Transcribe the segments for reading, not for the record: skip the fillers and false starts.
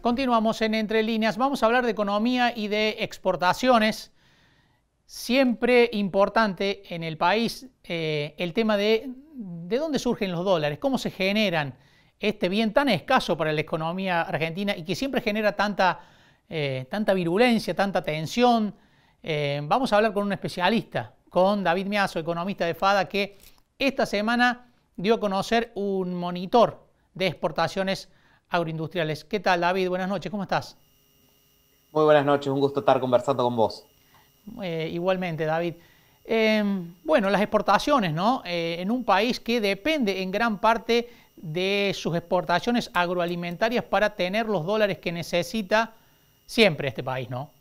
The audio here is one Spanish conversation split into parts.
Continuamos en Entre Líneas. Vamos a hablar de economía y de exportaciones. Siempre importante en el país el tema de dónde surgen los dólares, cómo se generan este bien tan escaso para la economía argentina y que siempre genera tanta virulencia, tanta tensión. Vamos a hablar con un especialista, con David Miazo, economista de FADA, que esta semana dio a conocer un monitor de exportaciones agroindustriales. ¿Qué tal, David? Buenas noches, ¿cómo estás? Muy buenas noches, un gusto estar conversando con vos. Igualmente, David. Bueno, las exportaciones, ¿no? En un país que depende en gran parte de sus exportaciones agroalimentarias para tener los dólares que necesita siempre este país, ¿no?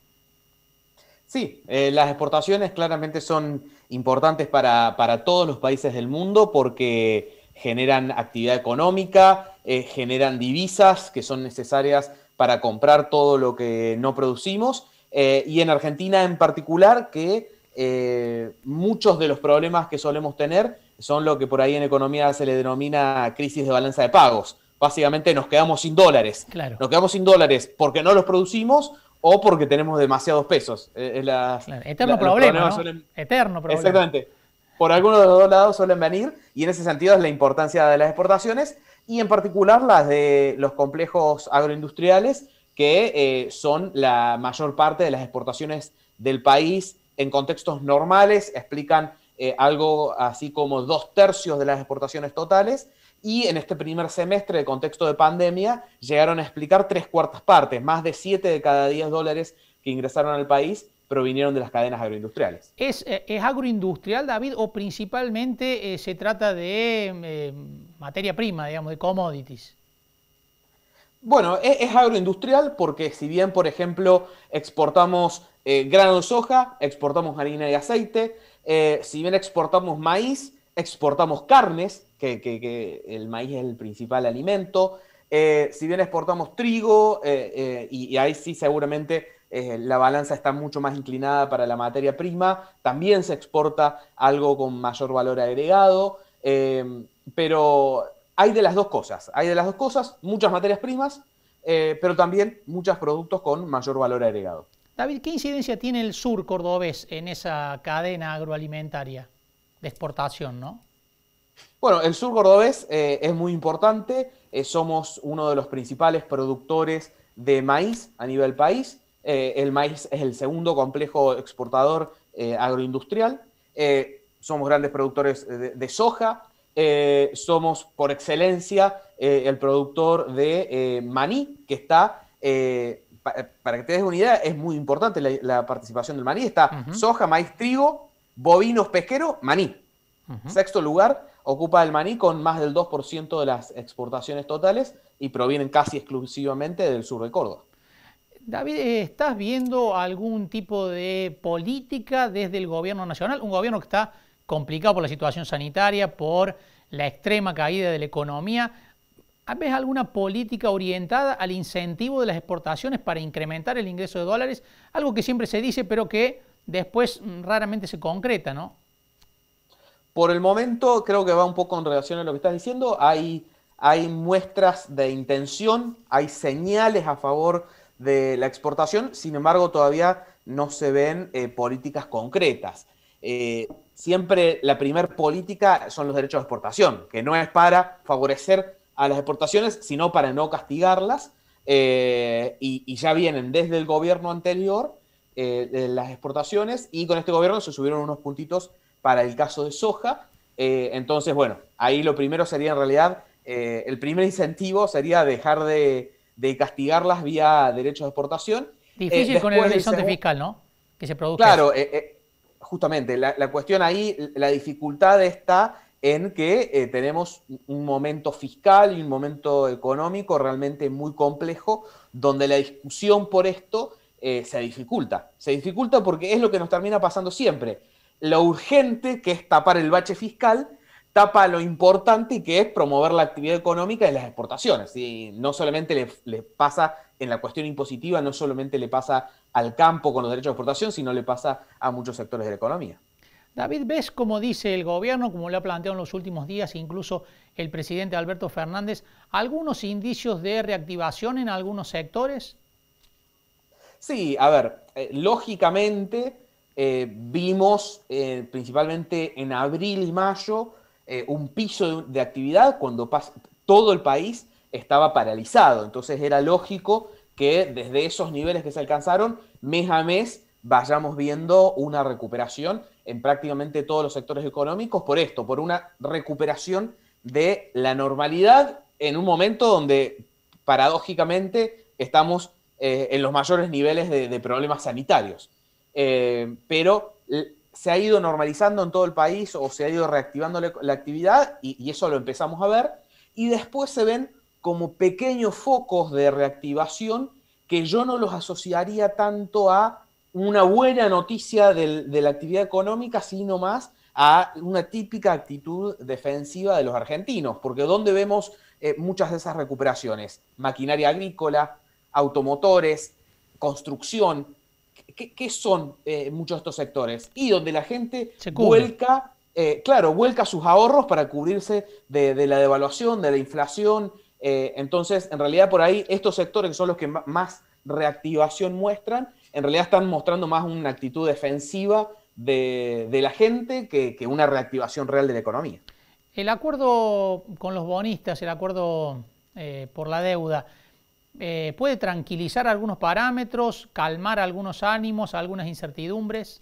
Sí, las exportaciones claramente son importantes para todos los países del mundo porque generan actividad económica, generan divisas que son necesarias para comprar todo lo que no producimos y en Argentina en particular que muchos de los problemas que solemos tener son lo que por ahí en economía se le denomina crisis de balanza de pagos. Básicamente nos quedamos sin dólares. Claro, Nos quedamos sin dólares porque no los producimos o porque tenemos demasiados pesos. claro. Eterno Los problema, problemas ¿no? suelen, Eterno problema. exactamente, por algunos de los dos lados suelen venir y en ese sentido es la importancia de las exportaciones y en particular las de los complejos agroindustriales que son la mayor parte de las exportaciones del país en contextos normales, explican algo así como 2/3 de las exportaciones totales y en este primer semestre de contexto de pandemia llegaron a explicar 3/4 partes, más de 7 de cada 10 dólares que ingresaron al país provinieron de las cadenas agroindustriales. ¿Es agroindustrial, David, o principalmente se trata de materia prima, digamos, de commodities? Bueno, es agroindustrial porque si bien, por ejemplo, exportamos grano de soja, exportamos harina y aceite, si bien exportamos maíz, exportamos carnes, que el maíz es el principal alimento, si bien exportamos trigo, y ahí sí seguramente la balanza está mucho más inclinada para la materia prima, también se exporta algo con mayor valor agregado, pero hay de las dos cosas, muchas materias primas, pero también muchos productos con mayor valor agregado. David, ¿qué incidencia tiene el sur cordobés en esa cadena agroalimentaria de exportación, no? Bueno, el sur cordobés es muy importante, somos uno de los principales productores de maíz a nivel país, el maíz es el segundo complejo exportador agroindustrial, somos grandes productores de soja, somos por excelencia el productor de maní, que está, para que te des una idea, es muy importante la participación del maní, está Ujú, soja, maíz, trigo, bovinos, pesqueros, maní. ujú. Sexto lugar ocupa el maní con más del 2% de las exportaciones totales y provienen casi exclusivamente del sur de Córdoba. David, ¿estás viendo algún tipo de política desde el gobierno nacional? Un gobierno que está complicado por la situación sanitaria, por la extrema caída de la economía. ¿Ves alguna política orientada al incentivo de las exportaciones para incrementar el ingreso de dólares? Algo que siempre se dice, pero que después raramente se concreta, ¿no? Por el momento, creo que va un poco en relación a lo que estás diciendo. Hay muestras de intención, hay señales a favor de la exportación, sin embargo, todavía no se ven políticas concretas. Siempre la primer política son los derechos de exportación, que no es para favorecer a las exportaciones, sino para no castigarlas. Y ya vienen desde el gobierno anterior las exportaciones y con este gobierno se subieron unos puntitos para el caso de soja. Entonces, bueno, ahí lo primero sería en realidad, el primer incentivo sería dejar de castigarlas vía derechos de exportación. Difícil con el Después el horizonte segundo, fiscal, ¿no? Que se produzca eso. claro, justamente la cuestión ahí, la dificultad está en que tenemos un momento fiscal y un momento económico realmente muy complejo, donde la discusión por esto se dificulta. Se dificulta porque es lo que nos termina pasando siempre. Lo urgente, que es tapar el bache fiscal, tapa lo importante, que es promover la actividad económica y las exportaciones. Y no solamente le pasa en la cuestión impositiva, no solamente le pasa al campo con los derechos de exportación, sino le pasa a muchos sectores de la economía. David, ¿ves como dice el gobierno, como lo ha planteado en los últimos días, incluso el presidente Alberto Fernández, algunos indicios de reactivación en algunos sectores? Sí, a ver, lógicamente vimos principalmente en abril y mayo un piso de actividad cuando todo el país estaba paralizado. Entonces era lógico que desde esos niveles que se alcanzaron, mes a mes, vayamos viendo una recuperación en prácticamente todos los sectores económicos por esto, por una recuperación de la normalidad en un momento donde paradójicamente estamos en los mayores niveles de problemas sanitarios. Pero se ha ido normalizando en todo el país o se ha ido reactivando la actividad y eso lo empezamos a ver. Y después se ven como pequeños focos de reactivación que yo no los asociaría tanto a una buena noticia de la actividad económica, sino más a una típica actitud defensiva de los argentinos, porque ¿dónde vemos muchas de esas recuperaciones? Maquinaria agrícola, automotores, construcción. ¿Qué son muchos de estos sectores? Y donde la gente vuelca, vuelca sus ahorros para cubrirse de la devaluación, de la inflación. Entonces, en realidad, por ahí, estos sectores que son los que más reactivación muestran, en realidad están mostrando más una actitud defensiva de la gente que una reactivación real de la economía. El acuerdo con los bonistas, el acuerdo por la deuda, ¿puede tranquilizar algunos parámetros, calmar algunos ánimos, algunas incertidumbres?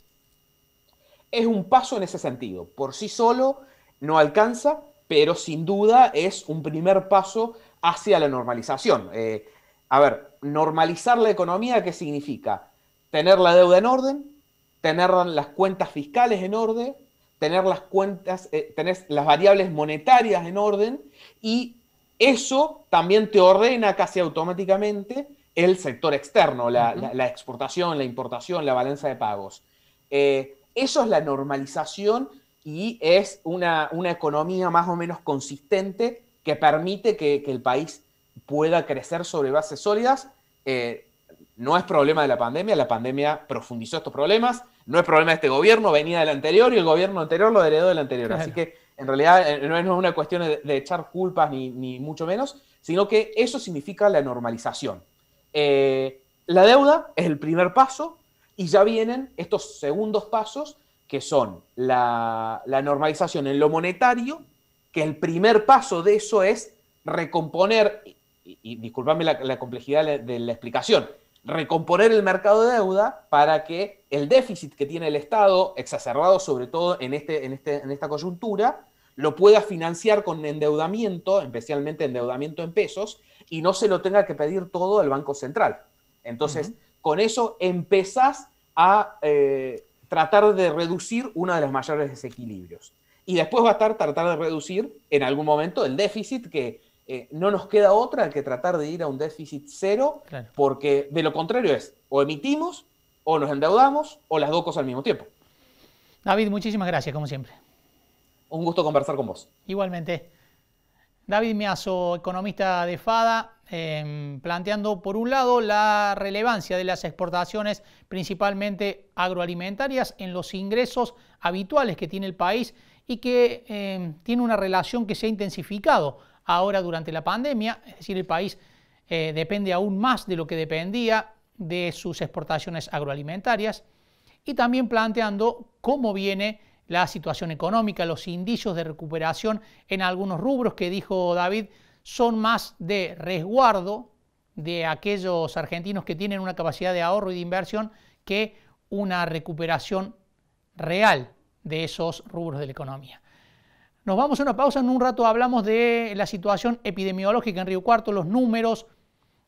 Es un paso en ese sentido. Por sí solo no alcanza, pero sin duda es un primer paso hacia la normalización. A ver, normalizar la economía, ¿qué significa? Tener la deuda en orden, tener las cuentas fiscales en orden, tener tener las variables monetarias en orden, y eso también te ordena casi automáticamente el sector externo, la exportación, la importación, la balanza de pagos. Eso es la normalización y es una economía más o menos consistente que permite que el país pueda crecer sobre bases sólidas. No es problema de la pandemia profundizó estos problemas, no es problema de este gobierno, venía del anterior y el gobierno anterior lo heredó del anterior. Claro. Así que en realidad no es una cuestión de echar culpas ni mucho menos, sino que eso significa la normalización. La deuda es el primer paso y ya vienen estos segundos pasos que son la normalización en lo monetario, que el primer paso de eso es recomponer, y disculpadme la complejidad de la explicación, recomponer el mercado de deuda para que el déficit que tiene el Estado, exacerbado sobre todo en esta coyuntura, lo pueda financiar con endeudamiento, especialmente endeudamiento en pesos, y no se lo tenga que pedir todo al Banco Central. Entonces, con eso empezás a tratar de reducir uno de los mayores desequilibrios. Y después va a tratar de reducir en algún momento el déficit que no nos queda otra que tratar de ir a un déficit cero, claro. Porque de lo contrario es o emitimos, o nos endeudamos, o las dos cosas al mismo tiempo. David, muchísimas gracias, como siempre. Un gusto conversar con vos. Igualmente. David Miazo, economista de FADA, planteando por un lado la relevancia de las exportaciones, principalmente agroalimentarias, en los ingresos habituales que tiene el país y que tiene una relación que se ha intensificado ahora durante la pandemia, es decir, el país depende aún más de lo que dependía de sus exportaciones agroalimentarias, y también planteando cómo viene la situación económica, los indicios de recuperación en algunos rubros que, dijo David, son más de resguardo de aquellos argentinos que tienen una capacidad de ahorro y de inversión que una recuperación real de esos rubros de la economía. Nos vamos a una pausa, en un rato hablamos de la situación epidemiológica en Río Cuarto, los números.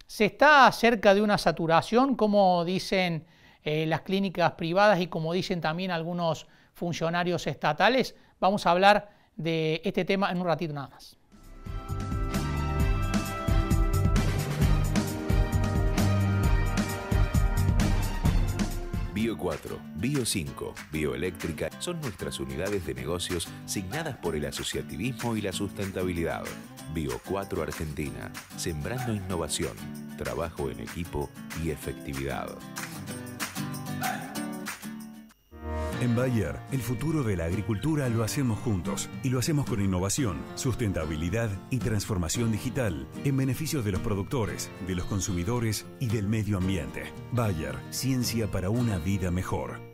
¿Se está cerca de una saturación, como dicen las clínicas privadas y como dicen también algunos funcionarios estatales? Vamos a hablar de este tema en un ratito nada más. Bio 4, Bio 5, Bioeléctrica son nuestras unidades de negocios signadas por el asociativismo y la sustentabilidad. Bio 4 Argentina, sembrando innovación, trabajo en equipo y efectividad. En Bayer, el futuro de la agricultura lo hacemos juntos y lo hacemos con innovación, sustentabilidad y transformación digital en beneficio de los productores, de los consumidores y del medio ambiente. Bayer, ciencia para una vida mejor.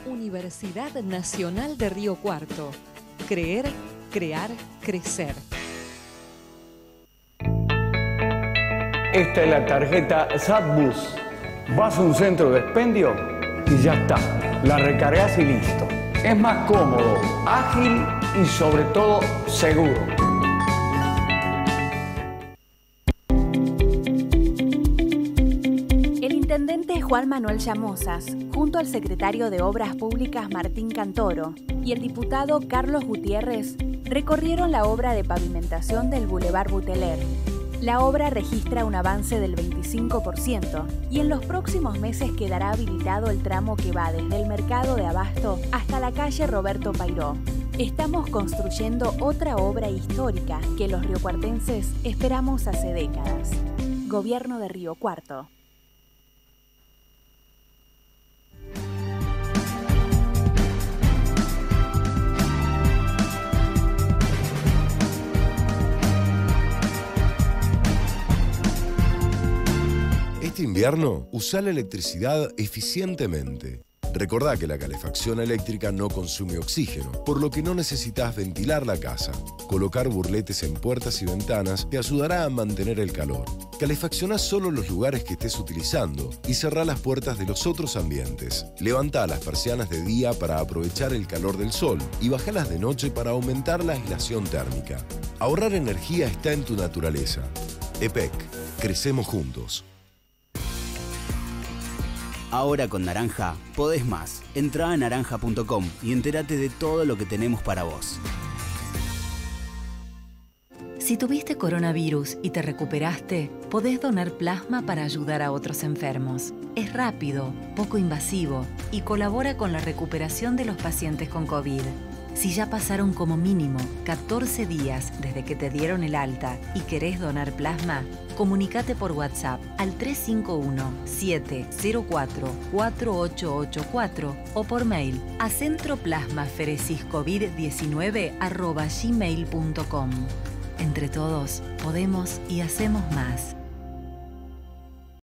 Universidad Nacional de Río Cuarto. Creer, crear, crecer. Esta es la tarjeta SatBus. Vas a un centro de expendio y ya está. La recargas y listo. Es más cómodo, ágil y sobre todo seguro. El intendente Juan Manuel Llamosas, junto al secretario de Obras Públicas Martín Cantoro y el diputado Carlos Gutiérrez, recorrieron la obra de pavimentación del Boulevard Buteler. La obra registra un avance del 25% y en los próximos meses quedará habilitado el tramo que va desde el mercado de Abasto hasta la calle Roberto Pairó. Estamos construyendo otra obra histórica que los riocuartenses esperamos hace décadas. Gobierno de Río Cuarto. Este invierno, usa la electricidad eficientemente. Recordá que la calefacción eléctrica no consume oxígeno, por lo que no necesitas ventilar la casa. Colocar burletes en puertas y ventanas te ayudará a mantener el calor. Calefacciona solo los lugares que estés utilizando y cerrá las puertas de los otros ambientes. Levantá las persianas de día para aprovechar el calor del sol y bajalas de noche para aumentar la aislación térmica. Ahorrar energía está en tu naturaleza. EPEC. Crecemos juntos. Ahora con Naranja podés más. Entrá a naranja.com y entérate de todo lo que tenemos para vos. Si tuviste coronavirus y te recuperaste, podés donar plasma para ayudar a otros enfermos. Es rápido, poco invasivo y colabora con la recuperación de los pacientes con COVID. Si ya pasaron como mínimo 14 días desde que te dieron el alta y querés donar plasma, comunicate por WhatsApp al 351-704-4884 o por mail a centroplasmaferesiscovid19@gmail.com. Entre todos, podemos y hacemos más.